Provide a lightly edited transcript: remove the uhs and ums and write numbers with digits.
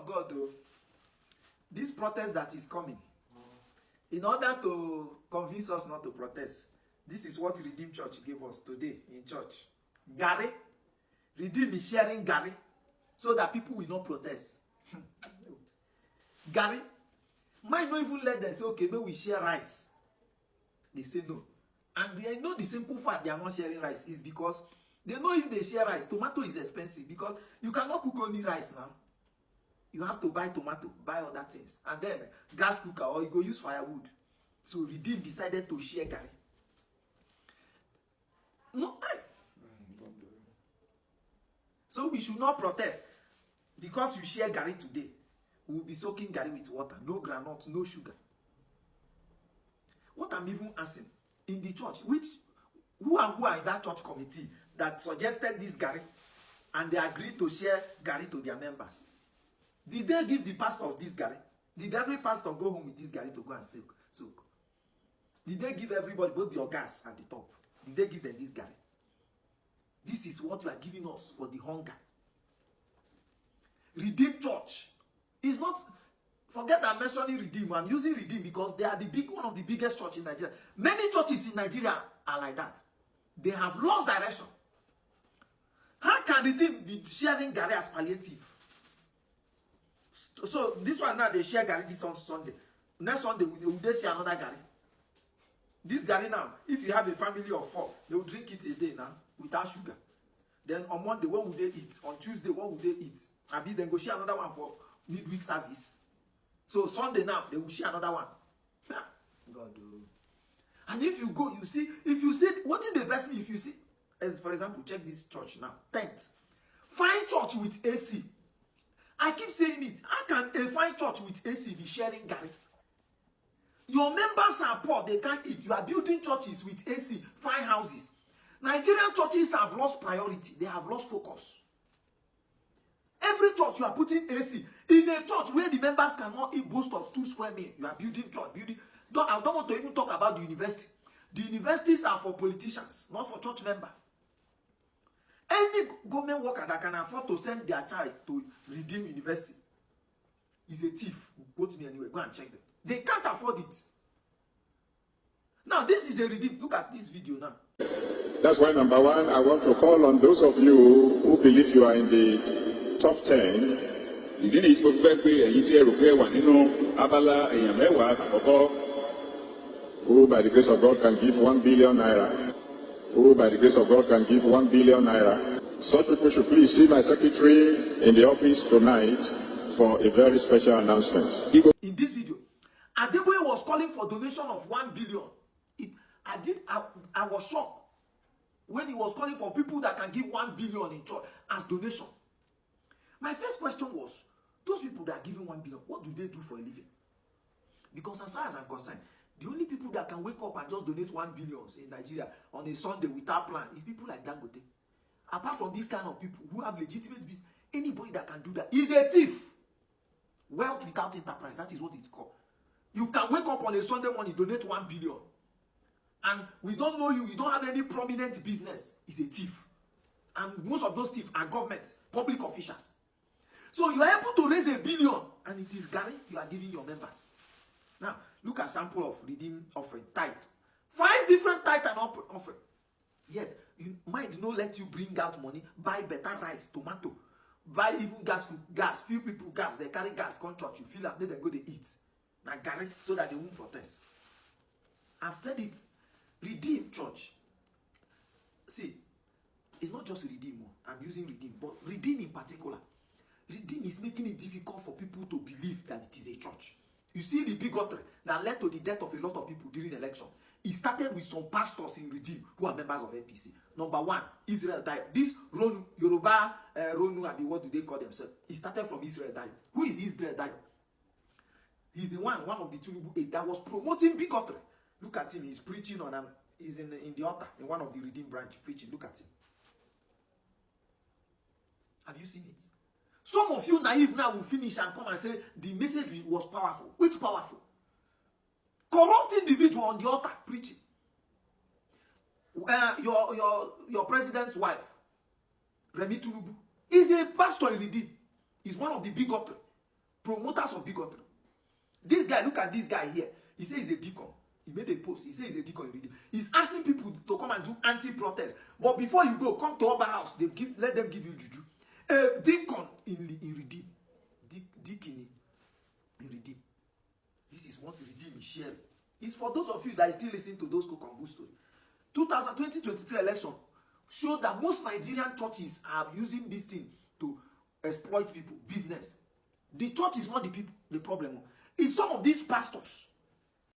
God, though, this protest that is coming, in order to convince us not to protest, this is what Redeem Church gave us today in church. Gary. Redeem is sharing Gary so that people will not protest. Gary. Might not even let them say, okay, maybe we share rice. They say no. And they know the simple fact they are not sharing rice is because they know if they share rice, tomato is expensive because you cannot cook only rice now. You have to buy tomato, buy other things. And then gas cooker or you go use firewood. So Redeem decided to share Gary. No, so we should not protest because you share Gary today. We will be soaking Gary with water, no granite, no sugar. What I'm even asking in the church, who are in that church committee that suggested this Gary and they agreed to share Gary to their members? Did they give the pastors this Gary? Did every pastor go home with this Gary to go and soak? Did they give everybody, both the gas at the top? Did they give them this Gary? This is what you are giving us for the hunger. Redeem Church is not. Forget I'm mentioning Redeem. I'm using Redeem because they are one of the biggest churches in Nigeria. Many churches in Nigeria are like that. They have lost direction. How can Redeem be sharing Gary as palliative? So this one now they share Gary this on Sunday. Next Sunday will they share another Gary? This Gary now, if you have a family of 4, they will drink it a day now without sugar. Then on Monday, what will they eat? On Tuesday, what will they eat? Abi then go share another one for midweek service. So Sunday now, they will share another one. God. And if you go, you see, if you see, what in the verse me, if you see, as for example, check this church now, tent. Find church with AC. I keep saying it. How can a fine church with AC be sharing Gary? Your members are poor, they can't eat. You are building churches with AC, fine houses. Nigerian churches have lost priority. They have lost focus. Every church you are putting AC. In a church where the members cannot eat boast of 2 square meters, you are building church. I don't want to even talk about the university. The universities are for politicians, not for church members. Any government worker that can afford to send their child to Redeem University is a thief. Go to me anyway. Go and check them. They can't afford it. Now, this is a Redeem. Look at this video now. That's why, number one, I want to call on those of you who believe you are in the top 10. Who, by the grace of God, can give 1 billion naira. Who, by the grace of God, can give 1 billion naira. Such people should please see my secretary in the office tonight for a very special announcement. In this video, Adeboye was calling for donation of 1 billion. I was shocked when he was calling for people that can give 1 billion in church as donation. My first question was, those people that are giving 1 billion, what do they do for a living? Because as far as I'm concerned, the only people that can wake up and just donate 1 billion in Nigeria on a Sunday without plan is people like Dangote. Apart from these kind of people who have legitimate business, anybody that can do that is a thief. Wealth without enterprise, that is what it's called. You can wake up on a Sunday morning, donate 1 billion. And we don't know you, you don't have any prominent business, is a thief. And most of those thieves are government, public officials. So you are able to raise 1 billion, and it is Gary you are giving your members. Now, look at sample of Redeem offering, tithe. 5 different tithe and offering. Yet, you might not let you bring out money, buy better rice, tomato, buy even gas, few people gas, they carry gas, come church, you fill up, then they go, they eat. Now, Gary, so that they won't protest. I've said it. Redeem Church. See, it's not just Redeem. I'm using Redeem, but Redeem in particular. Redeem is making it difficult for people to believe that it is a church. You see the bigotry that led to the death of a lot of people during the election. It started with some pastors in Redeem who are members of NPC. Number 1, Israel Dayo. This Ronu, Yoruba, Ronu, what do they call themselves? It started from Israel Dayo. Who is Israel Dayo? He's the one of the Tinubu that was promoting bigotry. Look at him, he's preaching on he's in the altar, in one of the Redeem branch preaching. Look at him. Have you seen it? Some of you naive now will finish and come and say the message was powerful. Which powerful? Corrupt individual on the altar preaching. Your president's wife, Remi Tinubu, is a pastor in Redeem. He's one of the bigotry. promoters of bigotry. This guy, look at this guy here. He says he's a deacon. He made a post. He says he's a deacon. He's asking people to come and do anti-protest. But before you go, come to Oba house. Let them give you juju. A deacon in Redeem. Deacon in Redeem. This is what Redeem is sharing. It's for those of you that still listen to those cook and boo stories. 2023 election showed that most Nigerian churches are using this thing to exploit people, business. The church is not the people, the problem. It's some of these pastors